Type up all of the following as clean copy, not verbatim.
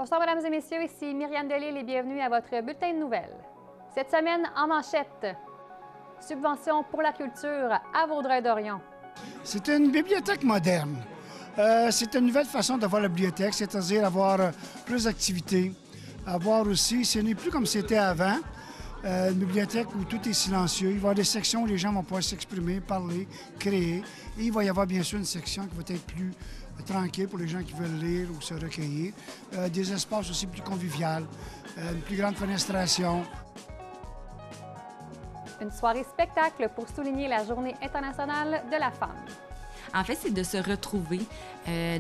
Bonsoir, mesdames et messieurs, ici Myriam Delisle et bienvenue à votre bulletin de nouvelles. Cette semaine, en manchette, subvention pour la culture à Vaudreuil-Dorion. C'est une bibliothèque moderne. C'est une nouvelle façon de voir la bibliothèque, c'est-à-dire avoir plus d'activités, avoir aussi, ce n'est plus comme c'était avant, une bibliothèque où tout est silencieux. Il va y avoir des sections où les gens vont pouvoir s'exprimer, parler, créer. Et il va y avoir bien sûr une section qui va être plus tranquille pour les gens qui veulent lire ou se recueillir. Des espaces aussi plus conviviaux, une plus grande fenestration. Une soirée spectacle pour souligner la Journée internationale de la femme. En fait, c'est de se retrouver,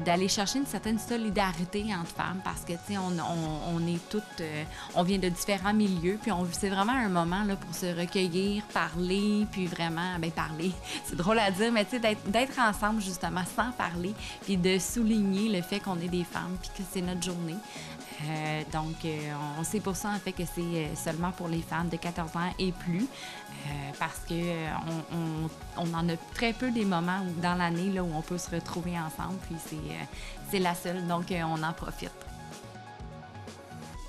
d'aller chercher une certaine solidarité entre femmes parce que, tu sais, on est toutes, on vient de différents milieux, puis c'est vraiment un moment là, pour se recueillir, parler, puis vraiment, bien parler, c'est drôle à dire, mais tu sais, d'être ensemble justement sans parler, puis de souligner le fait qu'on est des femmes, puis que c'est notre journée. C'est pour ça, en fait, que c'est seulement pour les femmes de 14 ans et plus, parce que on en a très peu des moments dans l'année là, où on peut se retrouver ensemble, puis c'est la seule, donc on en profite.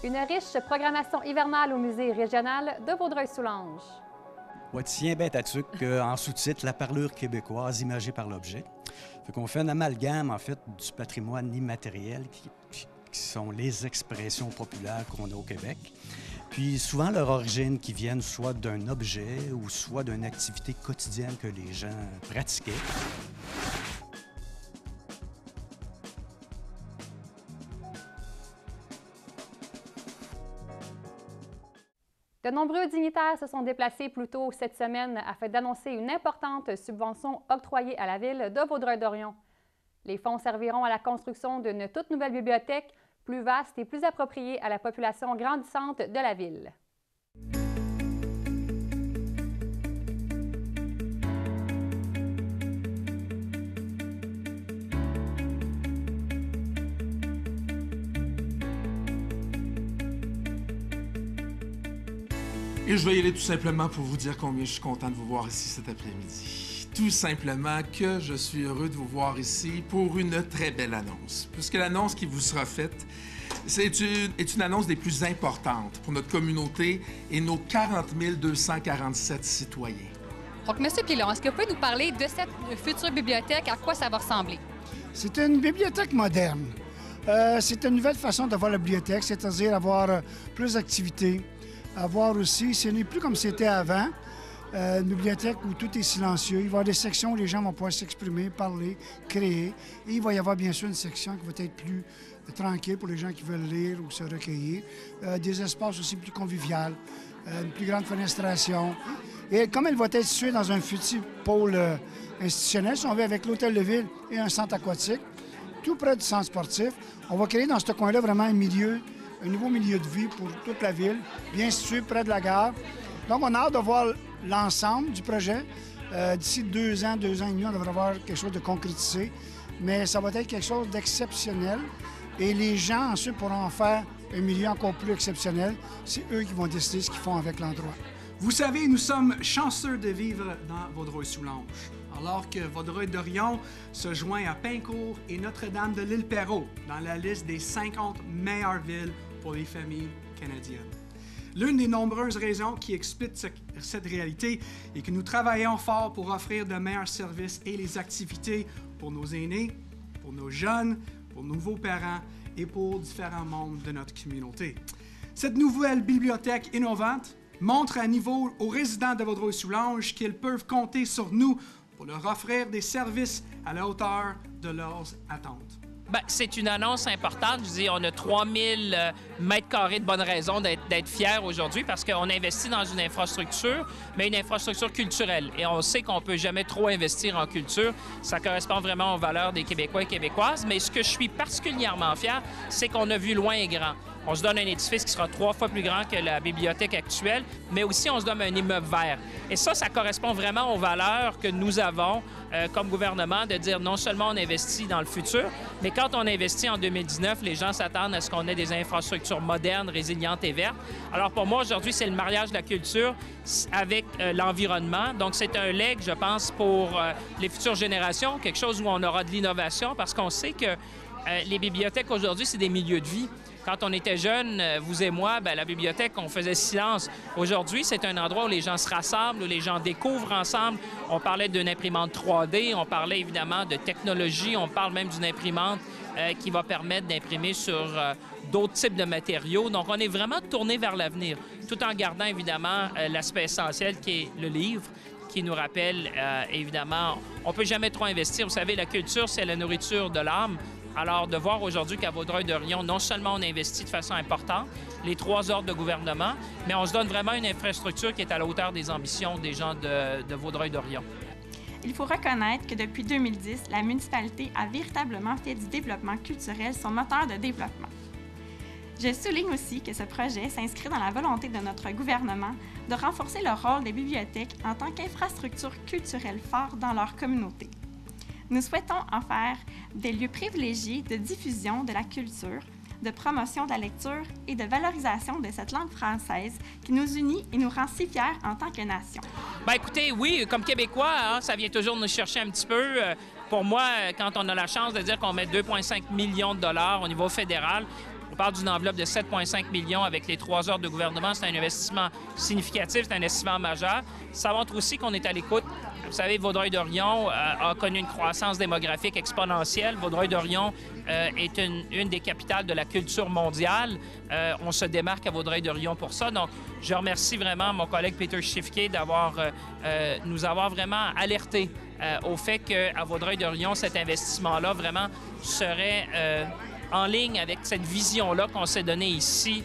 Une riche programmation hivernale au musée régional de Vaudreuil-Soulanges. Ouais, tiens, bête à tuc, en sous-titre, la parlure québécoise imagée par l'objet. Fait qu'on fait un amalgame, en fait, du patrimoine immatériel qui sont les expressions populaires qu'on a au Québec. Puis souvent leur origine qui viennent soit d'un objet ou soit d'une activité quotidienne que les gens pratiquaient. De nombreux dignitaires se sont déplacés plus tôt cette semaine afin d'annoncer une importante subvention octroyée à la ville de Vaudreuil-Dorion. Les fonds serviront à la construction d'une toute nouvelle bibliothèque plus vaste et plus appropriée à la population grandissante de la ville. Et je vais y aller tout simplement pour vous dire combien je suis content de vous voir ici cet après-midi. Tout simplement que je suis heureux de vous voir ici pour une très belle annonce. Puisque l'annonce qui vous sera faite est une annonce des plus importantes pour notre communauté et nos 40 247 citoyens. Donc, M. Pilon, est-ce que vous pouvez nous parler de cette future bibliothèque, à quoi ça va ressembler? C'est une bibliothèque moderne. C'est une nouvelle façon de voir la bibliothèque, c'est-à-dire avoir plus d'activités, avoir aussi, ce n'est plus comme c'était avant, une bibliothèque où tout est silencieux. Il va y avoir des sections où les gens vont pouvoir s'exprimer, parler, créer. Et il va y avoir bien sûr une section qui va être plus tranquille pour les gens qui veulent lire ou se recueillir. Des espaces aussi plus conviviaux, une plus grande fenestration. Et comme elle va être située dans un futur pôle institutionnel, si on veut, avec l'hôtel de ville et un centre aquatique, tout près du centre sportif, on va créer dans ce coin-là vraiment un nouveau milieu de vie pour toute la ville, bien situé près de la gare. Donc, on a hâte de voir l'ensemble du projet. D'ici 2 ans et demi, on devrait avoir quelque chose de concrétisé. Mais ça va être quelque chose d'exceptionnel. Et les gens, ensuite, pourront en faire un milieu encore plus exceptionnel. C'est eux qui vont décider ce qu'ils font avec l'endroit. Vous savez, nous sommes chanceux de vivre dans Vaudreuil-Soulanges, alors que Vaudreuil-Dorion se joint à Pincourt et Notre-Dame de l'Île-Perrot dans la liste des 50 meilleures villes pour les familles canadiennes. L'une des nombreuses raisons qui expliquent cette réalité est que nous travaillons fort pour offrir de meilleurs services et les activités pour nos aînés, pour nos jeunes, pour nos nouveaux parents et pour différents membres de notre communauté. Cette nouvelle bibliothèque innovante montre à niveau aux résidents de Vaudreuil-Soulanges qu'ils peuvent compter sur nous pour leur offrir des services à la hauteur de leurs attentes. Bien, c'est une annonce importante. Je dis, on a 3000 mètres carrés de bonnes raisons d'être fiers aujourd'hui parce qu'on investit dans une infrastructure, mais une infrastructure culturelle. Et on sait qu'on ne peut jamais trop investir en culture. Ça correspond vraiment aux valeurs des Québécois et Québécoises. Mais ce que je suis particulièrement fier, c'est qu'on a vu loin et grand. On se donne un édifice qui sera 3 fois plus grand que la bibliothèque actuelle, mais aussi on se donne un immeuble vert. Et ça correspond vraiment aux valeurs que nous avons comme gouvernement, de dire non seulement on investit dans le futur, mais quand on investit en 2019, les gens s'attendent à ce qu'on ait des infrastructures modernes, résilientes et vertes. Alors pour moi, aujourd'hui, c'est le mariage de la culture avec l'environnement. Donc c'est un legs, je pense, pour les futures générations, quelque chose où on aura de l'innovation, parce qu'on sait que les bibliothèques aujourd'hui, c'est des milieux de vie. Quand on était jeunes, vous et moi, bien, la bibliothèque, on faisait silence. Aujourd'hui, c'est un endroit où les gens se rassemblent, où les gens découvrent ensemble. On parlait d'une imprimante 3D, on parlait évidemment de technologie, on parle même d'une imprimante qui va permettre d'imprimer sur d'autres types de matériaux. Donc, on est vraiment tourné vers l'avenir, tout en gardant évidemment l'aspect essentiel qui est le livre, qui nous rappelle, évidemment, on ne peut jamais trop investir. Vous savez, la culture, c'est la nourriture de l'âme. Alors, de voir aujourd'hui qu'à Vaudreuil-Dorion, non seulement on investit de façon importante, les 3 ordres de gouvernement, mais on se donne vraiment une infrastructure qui est à la hauteur des ambitions des gens de Vaudreuil-Dorion. Il faut reconnaître que depuis 2010, la municipalité a véritablement fait du développement culturel son moteur de développement. Je souligne aussi que ce projet s'inscrit dans la volonté de notre gouvernement de renforcer le rôle des bibliothèques en tant qu'infrastructure culturelle phare dans leur communauté. Nous souhaitons en faire des lieux privilégiés de diffusion de la culture, de promotion de la lecture et de valorisation de cette langue française qui nous unit et nous rend si fiers en tant que nation. Bien, écoutez, oui, comme Québécois, hein, ça vient toujours nous chercher un petit peu. Pour moi, quand on a la chance de dire qu'on met 2,5 millions de dollars au niveau fédéral, on parle d'une enveloppe de 7,5 millions avec les 3 ordres de gouvernement. C'est un investissement significatif, c'est un investissement majeur. Ça montre aussi qu'on est à l'écoute. Vous savez, Vaudreuil-Dorion a connu une croissance démographique exponentielle. Vaudreuil-Dorion est une des capitales de la culture mondiale. On se démarque à Vaudreuil-Dorion pour ça. Donc, je remercie vraiment mon collègue Peter Schiffke nous avoir vraiment alertés au fait qu'à Vaudreuil-Dorion, cet investissement-là vraiment serait en ligne avec cette vision-là qu'on s'est donnée ici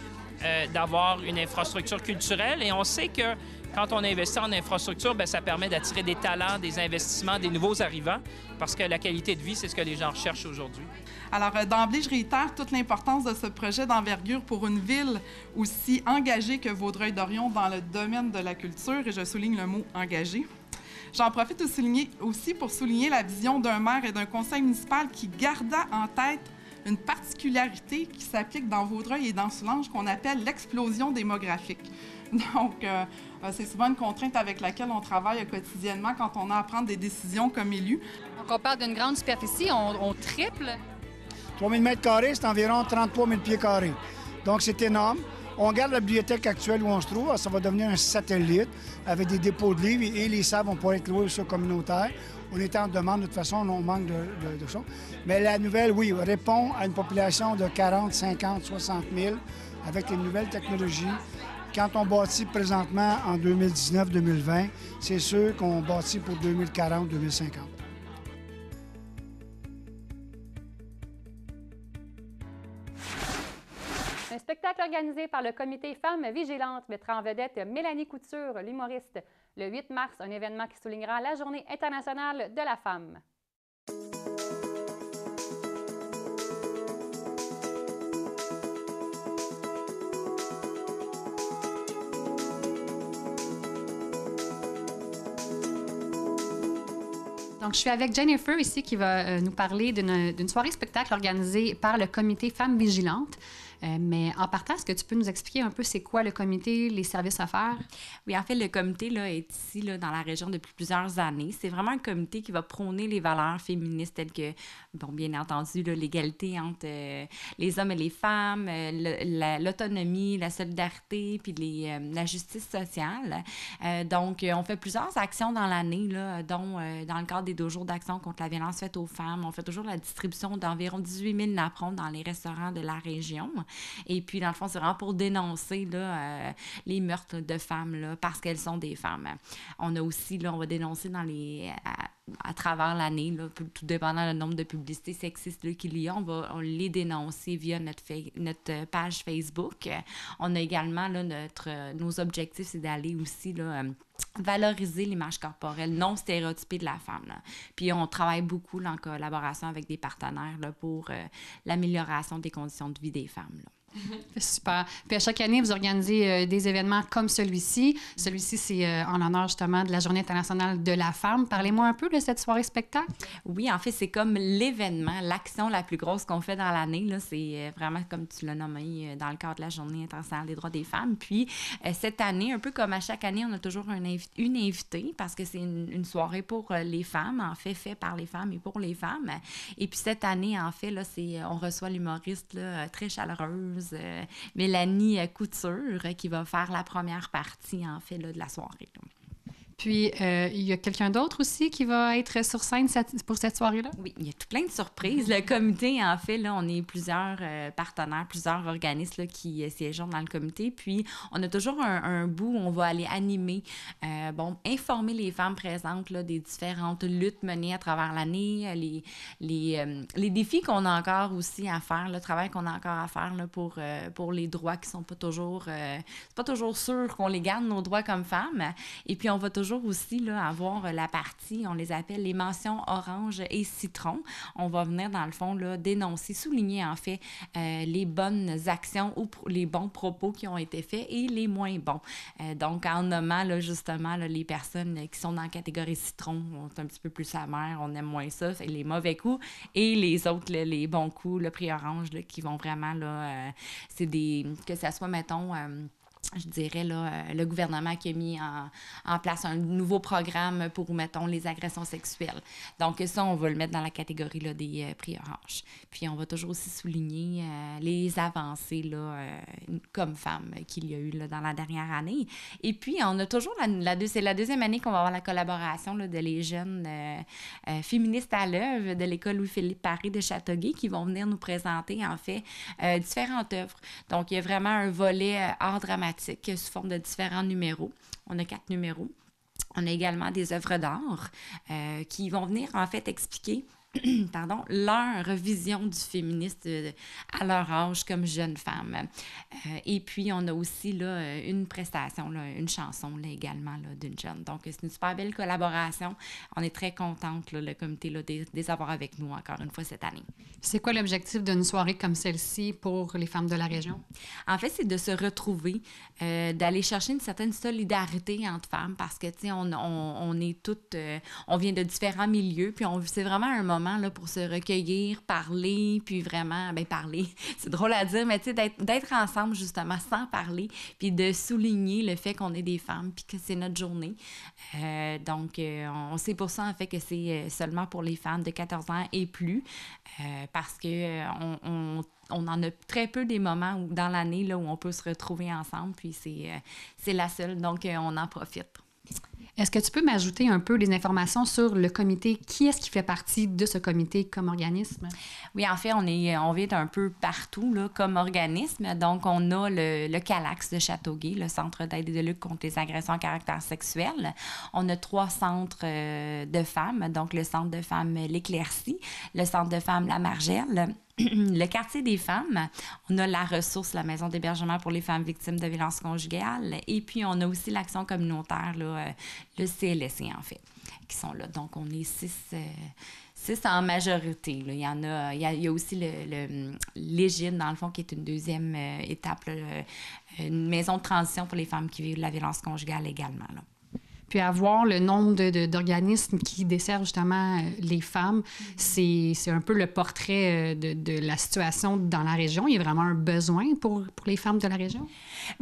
d'avoir une infrastructure culturelle. Et on sait que quand on investit en infrastructure, bien, ça permet d'attirer des talents, des investissements, des nouveaux arrivants, parce que la qualité de vie, c'est ce que les gens recherchent aujourd'hui. Alors, d'emblée, je réitère toute l'importance de ce projet d'envergure pour une ville aussi engagée que Vaudreuil-Dorion dans le domaine de la culture, et je souligne le mot « engagé ». J'en profite aussi pour souligner la vision d'un maire et d'un conseil municipal qui garda en tête une particularité qui s'applique dans Vaudreuil et dans Soulanges qu'on appelle l'explosion démographique. Donc, c'est souvent une contrainte avec laquelle on travaille quotidiennement quand on a à prendre des décisions comme élu. Donc, on parle d'une grande superficie, on triple. 3 000 mètres carrés, c'est environ 33 000 pieds carrés. Donc, c'est énorme. On garde la bibliothèque actuelle où on se trouve. Ça va devenir un satellite avec des dépôts de livres et les salles vont pouvoir être louées sur communautaire. On était en demande, de toute façon, on manque de choses. Mais la nouvelle, oui, répond à une population de 40, 50, 60 000 avec les nouvelles technologies. Quand on bâtit présentement en 2019-2020, c'est sûr qu'on bâtit pour 2040-2050. Un spectacle organisé par le comité Femmes Vigilantes mettra en vedette Mélanie Couture, l'humoriste. Le 8 mars, un événement qui soulignera la Journée internationale de la femme. Donc, je suis avec Jennifer ici qui va nous parler d'une soirée spectacle organisée par le comité Femmes Vigilantes. Mais en partant, est-ce que tu peux nous expliquer un peu c'est quoi le comité, les services à faire? Oui, en fait, le comité là, est ici là, dans la région depuis plusieurs années. C'est vraiment un comité qui va prôner les valeurs féministes telles que, bon, bien entendu, l'égalité entre les hommes et les femmes, l'autonomie, la solidarité, puis la justice sociale. Donc, on fait plusieurs actions dans l'année, là, dont dans le cadre des 2 jours d'action contre la violence faite aux femmes, on fait toujours la distribution d'environ 18 000 napperons dans les restaurants de la région. Et puis, dans le fond, c'est vraiment pour dénoncer là, les meurtres de femmes là, parce qu'elles sont des femmes. On a aussi, là, on va dénoncer à travers l'année, là, tout dépendant du nombre de publicités sexistes là, qu'il y a, on les dénoncer via notre page Facebook. On a également, là, nos objectifs, c'est d'aller aussi là, valoriser l'image corporelle non stéréotypée de la femme. Là. Puis on travaille beaucoup là, en collaboration avec des partenaires là, pour l'amélioration des conditions de vie des femmes. Là. Super. Puis à chaque année, vous organisez des événements comme celui-ci. Celui-ci, c'est en l'honneur justement de la Journée internationale de la femme. Parlez-moi un peu de cette soirée spectacle. Oui, en fait, c'est comme l'événement, l'action la plus grosse qu'on fait dans l'année. Là, c'est vraiment comme tu l'as nommé dans le cadre de la Journée internationale des droits des femmes. Puis cette année, un peu comme à chaque année, on a toujours une invitée parce que c'est une soirée pour les femmes, en fait par les femmes et pour les femmes. Et puis cette année, en fait, là, on reçoit l'humoriste là, très chaleureuse, fameuse Mélanie Couture qui va faire la première partie, en fait, là, de la soirée. Là. Puis, il y a quelqu'un d'autre aussi qui va être sur scène pour cette soirée-là? Oui, il y a tout plein de surprises. Le comité, en fait, là, on est plusieurs partenaires, plusieurs organismes là, qui siègent dans le comité. Puis, on a toujours un bout où on va aller animer, informer les femmes présentes là, des différentes luttes menées à travers l'année, les défis qu'on a encore aussi à faire, le travail qu'on a encore à faire là, pour les droits qui sont pas toujours... c'est pas toujours sûr qu'on les garde, nos droits comme femmes. Et puis, on va toujours aussi là, avoir la partie, on les appelle les mentions orange et citron. On va venir, dans le fond, là, dénoncer, souligner, en fait, les bonnes actions ou les bons propos qui ont été faits et les moins bons. Donc, en nommant, là, justement, là, les personnes qui sont dans la catégorie citron, c'est un petit peu plus amer, on aime moins ça, c'est les mauvais coups, et les autres, là, les bons coups, le prix orange, là, qui vont vraiment, là, c'est des, que ça soit, mettons, je dirais, là, le gouvernement qui a mis en place un nouveau programme pour, mettons, les agressions sexuelles. Donc, ça, on va le mettre dans la catégorie là, des prix orange. Puis, on va toujours aussi souligner les avancées là, comme femmes qu'il y a eu là, dans la dernière année. Et puis, on a toujours, c'est la deuxième année qu'on va avoir la collaboration là, de les jeunes féministes à l'œuvre de l'école Louis-Philippe Paré de Châteauguay qui vont venir nous présenter, en fait, différentes œuvres. Donc, il y a vraiment un volet art dramatique sous forme de différents numéros. On a 4 numéros. On a également des œuvres d'art qui vont venir, en fait, expliquer leur vision du féminisme à leur âge comme jeune femme. Et puis, on a aussi là, une prestation, là, une chanson là, également là, d'une jeune. Donc, c'est une super belle collaboration. On est très contente, là, le comité, là, de les avoir avec nous encore une fois cette année. C'est quoi l'objectif d'une soirée comme celle-ci pour les femmes de la région? En fait, c'est de se retrouver, d'aller chercher une certaine solidarité entre femmes parce que, tu sais, on est toutes... on vient de différents milieux, puis c'est vraiment un moment là, pour se recueillir, parler, puis vraiment, parler, c'est drôle à dire, mais tu sais, d'être ensemble, justement, sans parler, puis de souligner le fait qu'on est des femmes, puis que c'est notre journée. Donc, c'est pour ça, en fait, que c'est seulement pour les femmes de 14 ans et plus, parce que on en a très peu des moments dans l'année là, où on peut se retrouver ensemble, puis c'est la seule, donc on en profite. Est-ce que tu peux m'ajouter un peu des informations sur le comité? Qui est-ce qui fait partie de ce comité comme organisme? Oui, en fait, on vient un peu partout là, comme organisme. Donc, on a le CALAX de Châteauguay, le Centre d'aide et de lutte contre les agressions à caractère sexuel. On a 3 centres de femmes, donc le Centre de femmes L'Éclaircie, le Centre de femmes La Margelle, le quartier des femmes, on a la ressource, la maison d'hébergement pour les femmes victimes de violences conjugales, et puis on a aussi l'action communautaire, là, le CLSC en fait, qui sont là. Donc on est 6 en majorité. Là. Il y a aussi l'Égide, dans le fond, qui est une deuxième étape, là, une maison de transition pour les femmes qui vivent de la violence conjugale également, là. Puis avoir le nombre d'organismes qui desservent justement les femmes, c'est un peu le portrait de la situation dans la région. Il y a vraiment un besoin pour les femmes de la région?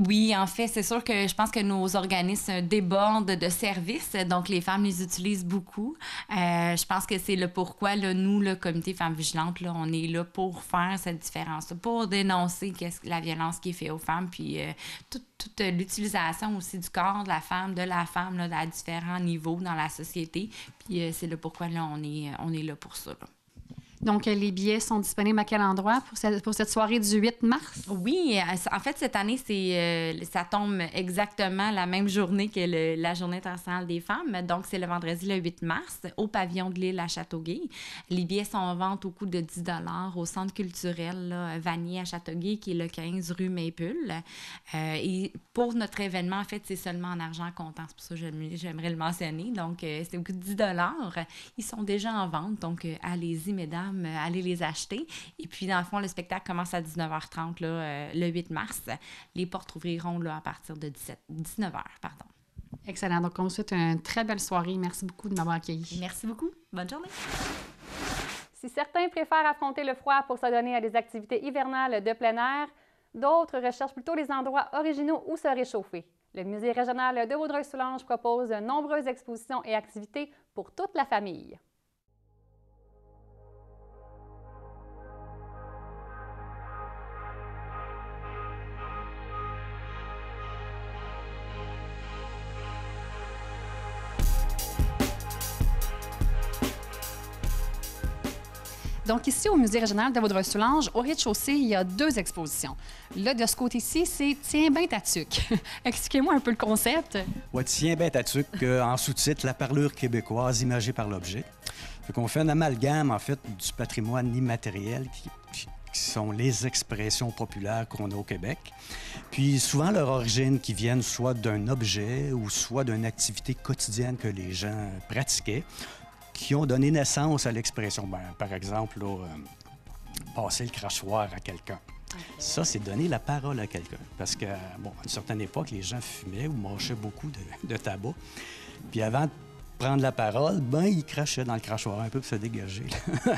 Oui, en fait, c'est sûr que je pense que nos organismes débordent de services, donc les femmes les utilisent beaucoup. Je pense que c'est le pourquoi, là, nous, le comité Femmes Vigilantes, là, on est là pour faire cette différence, pour dénoncer la violence qui est faite aux femmes, puis toute l'utilisation aussi du corps de la femme là, à différents niveaux dans la société. Puis c'est le pourquoi là, on est là pour ça. Là. Donc, les billets sont disponibles à quel endroit pour cette soirée du 8 mars? Oui, en fait, cette année, ça tombe exactement la même journée que la Journée internationale des femmes. Donc, c'est le vendredi, le 8 mars, au pavillon de l'île à Châteauguay. Les billets sont en vente au coût de 10 $ au centre culturel là, Vanier à Châteauguay, qui est le 15 rue Maple. Et pour notre événement, en fait, c'est seulement en argent comptant. C'est pour ça que j'aimerais le mentionner. Donc, c'est au coût de 10 $. Ils sont déjà en vente, donc allez-y, mesdames. Aller les acheter. Et puis, dans le fond, le spectacle commence à 19h30 là, le 8 mars. Les portes ouvriront là, à partir de 19h. Pardon. Excellent. Donc, on vous souhaite une très belle soirée. Merci beaucoup de m'avoir accueilli. Merci beaucoup. Bonne journée. Si certains préfèrent affronter le froid pour s'adonner à des activités hivernales de plein air, d'autres recherchent plutôt des endroits originaux où se réchauffer. Le Musée régional de Vaudreuil-Soulanges propose de nombreuses expositions et activités pour toute la famille. Donc ici, au Musée régional de Vaudreuil-Soulanges, au rez-de-chaussée, il y a 2 expositions. Là, de ce côté-ci, c'est « Tiens ben ta tuque ». Expliquez-moi un peu le concept. Ouais, tiens ben ta tuque, en sous-titre, la parlure québécoise imagée par l'objet. Fait qu'on fait un amalgame, en fait, du patrimoine immatériel qui sont les expressions populaires qu'on a au Québec. Puis souvent, leur origine qui viennent soit d'un objet ou soit d'une activité quotidienne que les gens pratiquaient, qui ont donné naissance à l'expression. Ben, par exemple, là, passer le crachoir à quelqu'un. Okay. Ça, c'est donner la parole à quelqu'un. Parce qu'à une certaine époque, les gens fumaient ou mâchaient beaucoup de tabac. Puis avant de prendre la parole, ben ils crachaient dans le crachoir un peu pour se dégager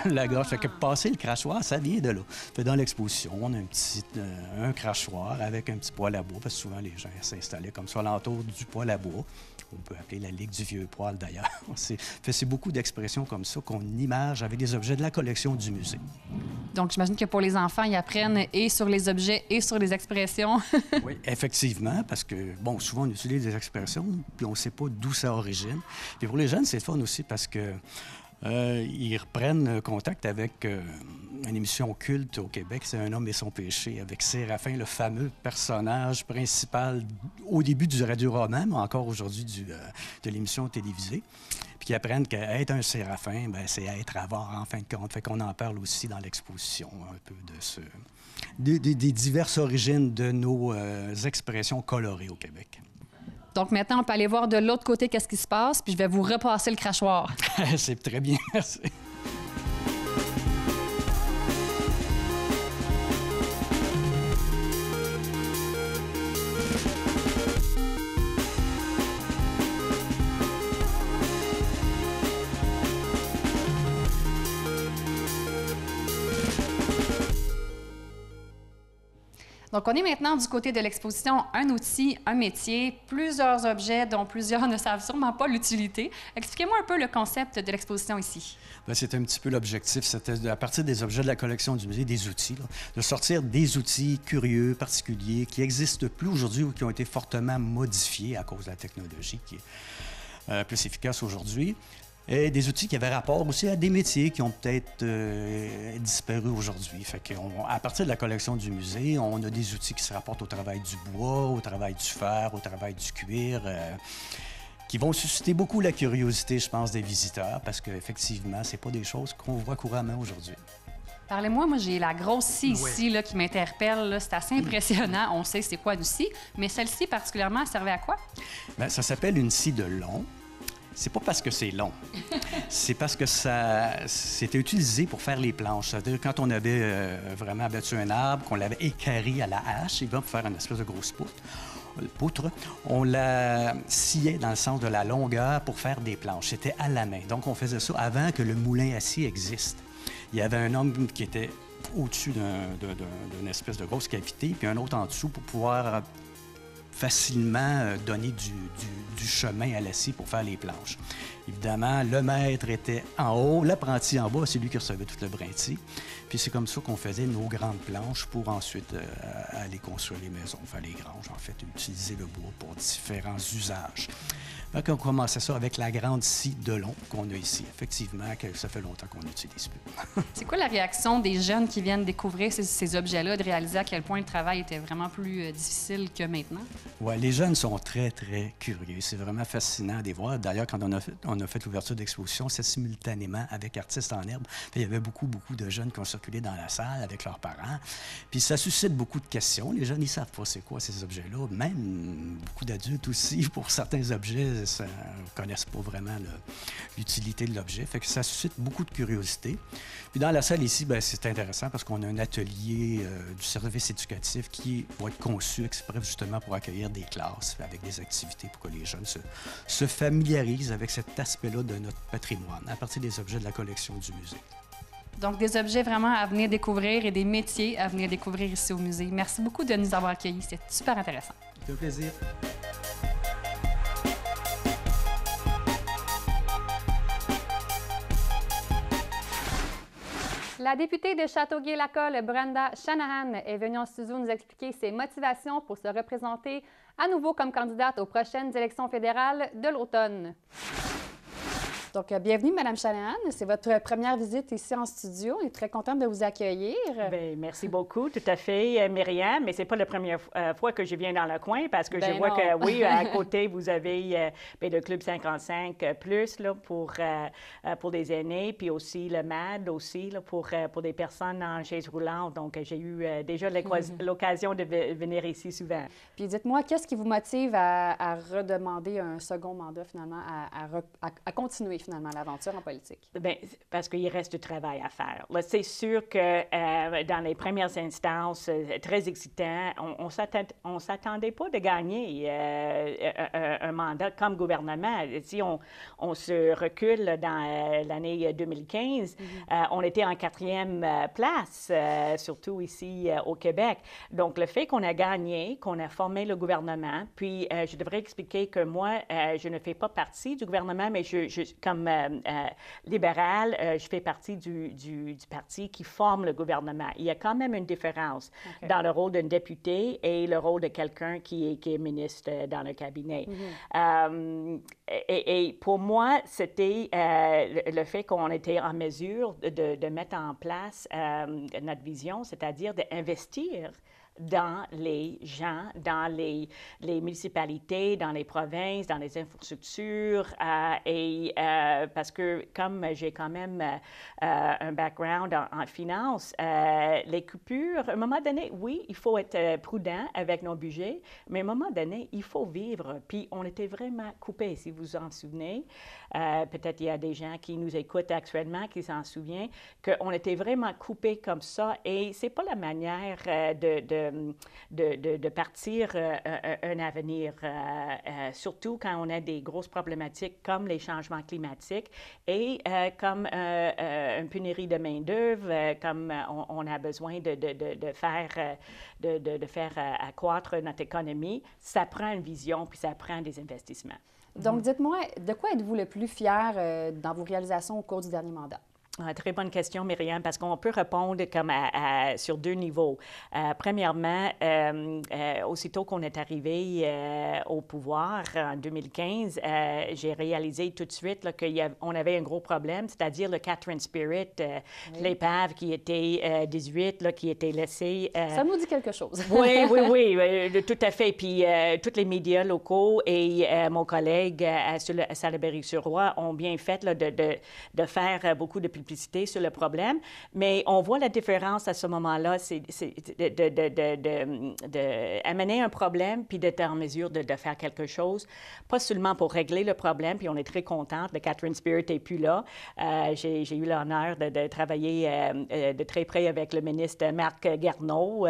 la gorge. Fait que passer le crachoir, ça vient de là. Fait dans l'exposition, on a un crachoir avec un petit poêle à bois, parce que souvent les gens s'installaient comme ça alentour du poêle à bois. On peut appeler la Ligue du vieux poêle, d'ailleurs. C'est beaucoup d'expressions comme ça qu'on image avec des objets de la collection du musée. Donc, j'imagine que pour les enfants, ils apprennent et sur les objets et sur les expressions. Oui, effectivement, parce que, souvent, on utilise des expressions, puis on ne sait pas d'où ça origine. Puis pour les jeunes, c'est fun aussi parce que ils reprennent contact avec une émission culte au Québec, c'est Un homme et son péché, avec Séraphin, le fameux personnage principal au début du radio-roman, mais encore aujourd'hui de l'émission télévisée. Puis qu'ils apprennent qu'être un Séraphin, ben, c'est être avare en fin de compte. Fait qu'on en parle aussi dans l'exposition, un peu des diverses origines de nos expressions colorées au Québec. Donc maintenant, on peut aller voir de l'autre côté qu'est-ce qui se passe, puis je vais vous repasser le crachoir. C'est très bien, merci. Donc, on est maintenant du côté de l'exposition « Un outil, un métier », plusieurs objets dont plusieurs ne savent sûrement pas l'utilité. Expliquez-moi un peu le concept de l'exposition ici. Bien, c'était un petit peu l'objectif, c'était à partir des objets de la collection du musée, des outils, là, de sortir des outils curieux, particuliers, qui n'existent plus aujourd'hui ou qui ont été fortement modifiés à cause de la technologie qui est plus efficace aujourd'hui. Et des outils qui avaient rapport aussi à des métiers qui ont peut-être disparu aujourd'hui. Fait qu'à partir de la collection du musée, on a des outils qui se rapportent au travail du bois, au travail du fer, au travail du cuir, qui vont susciter beaucoup la curiosité, je pense, des visiteurs, parce qu'effectivement, c'est pas des choses qu'on voit couramment aujourd'hui. Parlez-moi, moi j'ai la grosse scie ici là, qui m'interpelle. C'est assez impressionnant. On sait c'est quoi une scie, mais celle-ci particulièrement, elle servait à quoi? Bien, ça s'appelle une scie de long. C'est pas parce que c'est long, c'est parce que c'était utilisé pour faire les planches. C'est-à-dire quand on avait vraiment abattu un arbre, qu'on l'avait équarri à la hache, pour faire une espèce de grosse poutre, on la sciait dans le sens de la longueur pour faire des planches. C'était à la main. Donc, on faisait ça avant que le moulin à scie existe. Il y avait un homme qui était au-dessus d'une espèce de grosse cavité, puis un autre en dessous pour pouvoir facilement donner du chemin à la scie pour faire les planches. Évidemment, le maître était en haut, l'apprenti en bas, c'est lui qui recevait tout le brin de scie. Puis c'est comme ça qu'on faisait nos grandes planches pour ensuite aller construire les maisons, faire les granges, en fait, utiliser le bois pour différents usages. Donc, on commençait ça avec la grande scie de long qu'on a ici. Effectivement, ça fait longtemps qu'on n'utilise plus. C'est quoi la réaction des jeunes qui viennent découvrir ces objets-là, de réaliser à quel point le travail était vraiment plus difficile que maintenant? Oui, les jeunes sont très, très curieux. C'est vraiment fascinant à les voir. D'ailleurs, quand on a fait l'ouverture d'exposition, c'est simultanément avec Artistes en herbe. Il y avait beaucoup de jeunes qui ont circulé dans la salle avec leurs parents. Puis ça suscite beaucoup de questions. Les jeunes, ils ne savent pas c'est quoi ces objets-là. Même beaucoup d'adultes aussi, pour certains objets, ne connaissent pas vraiment l'utilité de l'objet. Fait que ça suscite beaucoup de curiosité. Puis dans la salle ici, bien, c'est intéressant parce qu'on a un atelier du service éducatif qui va être conçu exprès justement pour accueillir des classes avec des activités pour que les jeunes se familiarisent avec cet aspect-là de notre patrimoine à partir des objets de la collection du musée. Donc, des objets vraiment à venir découvrir et des métiers à venir découvrir ici au musée. Merci beaucoup de nous avoir accueillis. C'était super intéressant. C'est un plaisir. La députée de Châteauguay-Lacolle, Brenda Shanahan, est venue en studio nous expliquer ses motivations pour se représenter à nouveau comme candidate aux prochaines élections fédérales de l'automne. Donc, bienvenue, Mme Shanahan. C'est votre première visite ici en studio. On est très contente de vous accueillir. Bien, merci beaucoup, tout à fait, Myriam. Mais ce n'est pas la première fois que je viens dans le coin parce que je vois que, oui, à côté, vous avez le Club 55 plus là, pour des aînés, puis aussi le MAD aussi là, pour des personnes en chaise roulante. Donc, j'ai eu déjà l'occasion de venir ici souvent. Puis dites-moi, qu'est-ce qui vous motive à redemander un second mandat, finalement, à continuer, finalement, l'aventure en politique? Bien, parce qu'il reste du travail à faire. Là, c'est sûr que dans les premières instances, très excitant, on s'attendait pas de gagner un mandat comme gouvernement. Si on se recule dans l'année 2015, on était en 4e place, surtout ici au Québec. Donc, le fait qu'on a gagné, qu'on a formé le gouvernement, puis je devrais expliquer que moi, je ne fais pas partie du gouvernement, mais comme libérale, je fais partie du parti qui forme le gouvernement. Il y a quand même une différence dans le rôle d'un député et le rôle de quelqu'un qui est ministre dans le cabinet. Et pour moi, c'était le fait qu'on était en mesure de mettre en place notre vision, c'est-à-dire d'investir dans les gens, dans les municipalités, dans les provinces, dans les infrastructures. Parce que comme j'ai quand même un background en finance, les coupures, à un moment donné, oui, il faut être prudent avec nos budgets, mais à un moment donné, il faut vivre. Puis on était vraiment coupés, si vous vous en souvenez. Peut-être il y a des gens qui nous écoutent actuellement qui s'en souviennent qu'on était vraiment coupés comme ça. Et c'est pas la manière de partir un avenir, surtout quand on a des grosses problématiques comme les changements climatiques et comme une pénurie de main-d'œuvre, comme on a besoin de faire accroître notre économie. Ça prend une vision puis ça prend des investissements. Donc, dites-moi, de quoi êtes-vous le plus fier dans vos réalisations au cours du dernier mandat? Très bonne question, Myriam, parce qu'on peut répondre comme sur 2 niveaux. Premièrement, aussitôt qu'on est arrivé au pouvoir en 2015, j'ai réalisé tout de suite qu'on avait un gros problème, c'est-à-dire le Catherine Spirit, l'épave qui était 18, qui était laissée... Ça nous dit quelque chose. oui, tout à fait. Puis tous les médias locaux et mon collègue à Salaberry-sur-Roi ont bien fait de faire beaucoup de publicité sur le problème, mais on voit la différence à ce moment-là, c'est d'amener un problème puis d'être en mesure de faire quelque chose, pas seulement pour régler le problème, puis on est très contente, le Catherine Spirit n'est plus là. J'ai eu l'honneur de travailler de très près avec le ministre Marc Garneau,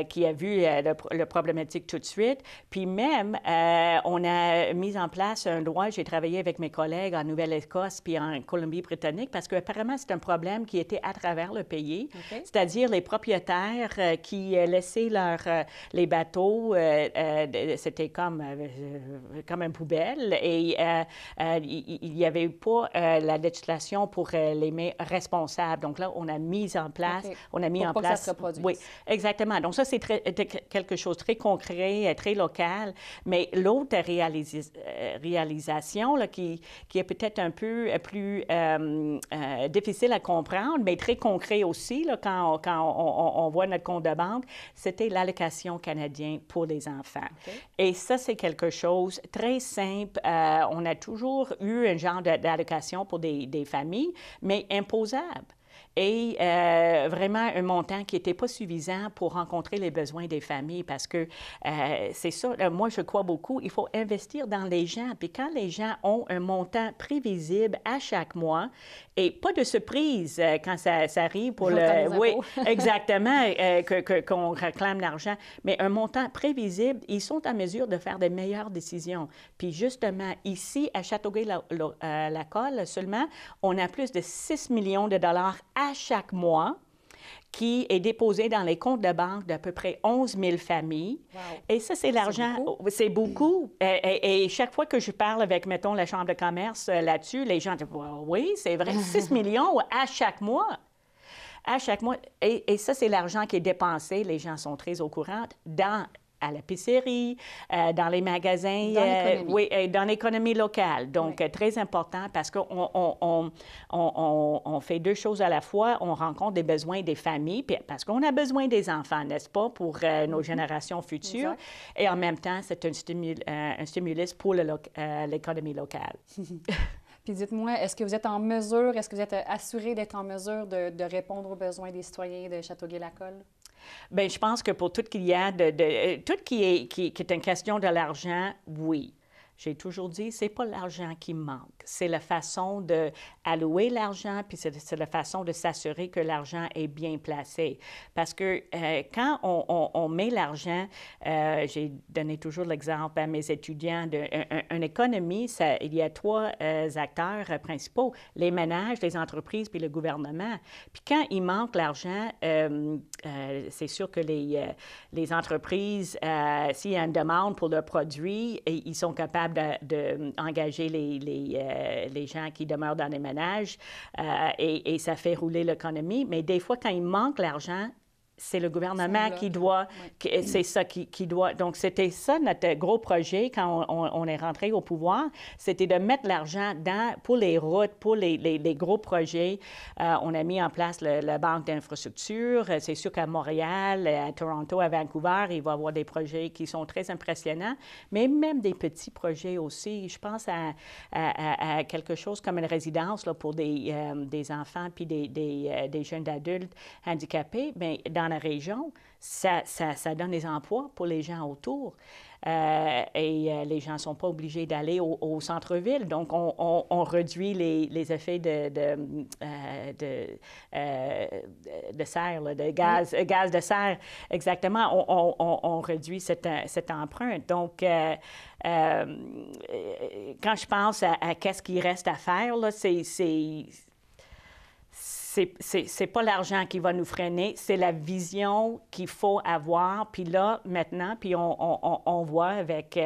qui a vu le problématique tout de suite, puis même, on a mis en place un droit, j'ai travaillé avec mes collègues en Nouvelle-Écosse puis en Colombie-Britannique, parce que apparemment, c'est un problème qui était à travers le pays, c'est-à-dire les propriétaires qui laissaient les bateaux, c'était comme une poubelle, et il n'y avait pas la législation pour les mettre responsables. Donc là, on a mis en place, on a mis en place... Que ça se reproduise. Oui, exactement. Donc ça, c'est quelque chose de très concret, très local, mais l'autre réalisation là, qui est peut-être un peu plus difficile à comprendre, mais très concret aussi, là, quand on voit notre compte de banque, c'était l'allocation canadienne pour les enfants. Et ça, c'est quelque chose de très simple. On a toujours eu un genre d'allocation pour des familles, mais imposable. Et vraiment un montant qui n'était pas suffisant pour rencontrer les besoins des familles, parce que c'est ça, moi je crois beaucoup, il faut investir dans les gens. Puis quand les gens ont un montant prévisible à chaque mois, et pas de surprise quand ça arrive pour le... Oui, exactement, qu'on réclame l'argent, mais un montant prévisible, ils sont en mesure de faire de meilleures décisions. Puis justement, ici, à Châteauguay-Lacolle seulement, on a plus de 6 millions de dollars à chaque mois qui est déposé dans les comptes de banque d'à peu près 11 000 familles. Wow. Et ça, c'est l'argent. C'est beaucoup. Et chaque fois que je parle avec, mettons, la Chambre de commerce là-dessus, les gens disent « Oui, c'est vrai, 6 millions à chaque mois. » À chaque mois. Et ça, c'est l'argent qui est dépensé, les gens sont très au courant, dans à l'épicerie, dans les magasins, dans l'économie locale. Donc, très important parce qu'on fait deux choses à la fois. On rencontre des besoins des familles, parce qu'on a besoin des enfants, n'est-ce pas, pour nos générations futures. Exact. Et en même temps, c'est un stimulus pour l'économie locale. Puis dites-moi, est-ce que vous êtes en mesure, est-ce que vous êtes assuré d'être en mesure de répondre aux besoins des citoyens de Châteauguay-Lacolle? Bien, je pense que pour tout qu'il y a tout qui est une question de l'argent, oui. J'ai toujours dit, c'est pas l'argent qui manque, c'est la façon d'allouer l'argent, puis c'est la façon de s'assurer que l'argent est bien placé. Parce que quand on met l'argent, j'ai donné toujours l'exemple à mes étudiants d'une économie, il y a trois acteurs principaux, les ménages, les entreprises, puis le gouvernement. Puis quand il manque l'argent, c'est sûr que les entreprises, s'il y a une demande pour leurs produits, ils sont capables d'engager les gens qui demeurent dans les ménages et ça fait rouler l'économie. Mais des fois, quand il manque l'argent, c'est le gouvernement qui doit, c'est ça qui doit. Donc, c'était ça notre gros projet quand on est rentré au pouvoir, c'était de mettre l'argent pour les routes, pour les gros projets. On a mis en place la banque d'infrastructure. C'est sûr qu'à Montréal, à Toronto, à Vancouver, il va y avoir des projets qui sont très impressionnants, mais même des petits projets aussi. Je pense à quelque chose comme une résidence là, pour des enfants puis des jeunes adultes handicapés, mais dans la région, ça donne des emplois pour les gens autour. Et les gens ne sont pas obligés d'aller au centre-ville. Donc, on réduit les effets de serre, là, de gaz de serre. Exactement, on réduit cette empreinte. Donc, quand je pense à qu'est-ce qu'il reste à faire, là, c'est pas l'argent qui va nous freiner, c'est la vision qu'il faut avoir. Puis là, maintenant, puis on voit avec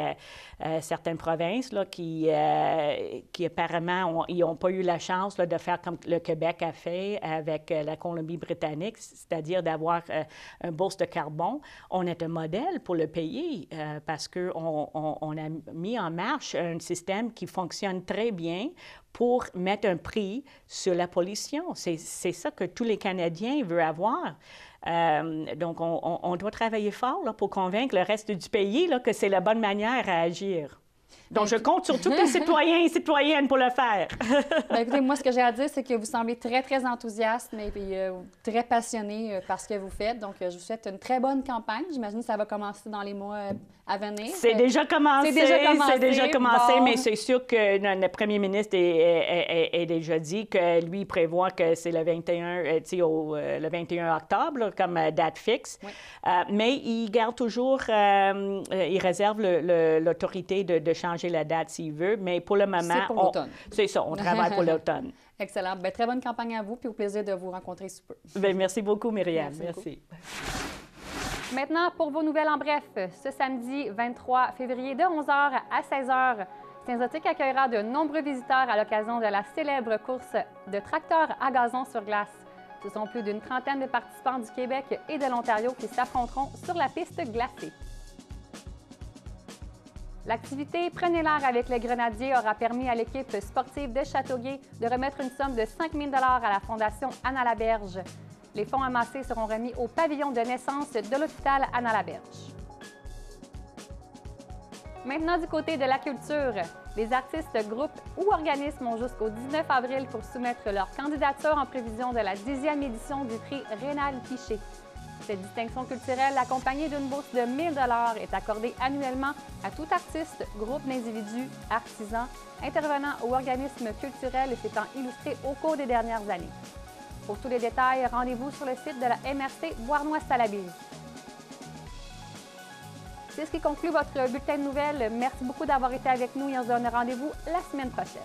certaines provinces là, qui apparemment, ils n'ont pas eu la chance là, de faire comme le Québec a fait avec la Colombie-Britannique, c'est-à-dire d'avoir un bourse de carbone. On est un modèle pour le pays parce qu'on a mis en marche un système qui fonctionne très bien pour mettre un prix sur la pollution. C'est ça que tous les Canadiens veulent avoir. Donc, on doit travailler fort là, pour convaincre le reste du pays là, que c'est la bonne manière à agir. Donc, je compte sur tous les citoyens et citoyennes pour le faire. Bien, écoutez, moi, ce que j'ai à dire, c'est que vous semblez très, très enthousiaste et très passionné par ce que vous faites. Donc, je vous souhaite une très bonne campagne. J'imagine que ça va commencer dans les mois à venir. C'est déjà commencé. C'est déjà commencé, bon. Mais c'est sûr que le premier ministre est déjà dit que lui, il prévoit que c'est le 21 octobre là, comme date fixe. Oui. Mais il garde toujours, il réserve l'autorité de changer la date s'il veut, mais pour le moment... C'est pour l'automne. C'est ça, on travaille pour l'automne. Excellent. Bien, très bonne campagne à vous, puis au plaisir de vous rencontrer sous peu. Bien, merci beaucoup, Myriam. Merci. Maintenant, pour vos nouvelles en bref, ce samedi 23 février de 11h à 16h, Saint-Zotique accueillera de nombreux visiteurs à l'occasion de la célèbre course de tracteurs à gazon sur glace. Ce sont plus d'une trentaine de participants du Québec et de l'Ontario qui s'affronteront sur la piste glacée. L'activité Prenez l'air avec les Grenadiers aura permis à l'équipe sportive de Châteauguay de remettre une somme de 5 000 $ à la Fondation Anna-Laberge. Les fonds amassés seront remis au pavillon de naissance de l'hôpital Anna-Laberge. Maintenant, du côté de la culture, les artistes, groupes ou organismes ont jusqu'au 19 avril pour soumettre leur candidature en prévision de la 10e édition du prix Rénal Piché. Cette distinction culturelle, accompagnée d'une bourse de 1 000 $, est accordée annuellement à tout artiste, groupe d'individus, artisans, intervenants ou organismes culturels s'étant illustrés au cours des dernières années. Pour tous les détails, rendez-vous sur le site de la MRC Beauharnois-Salaberry. C'est ce qui conclut votre bulletin de nouvelles. Merci beaucoup d'avoir été avec nous et on se donne rendez-vous la semaine prochaine.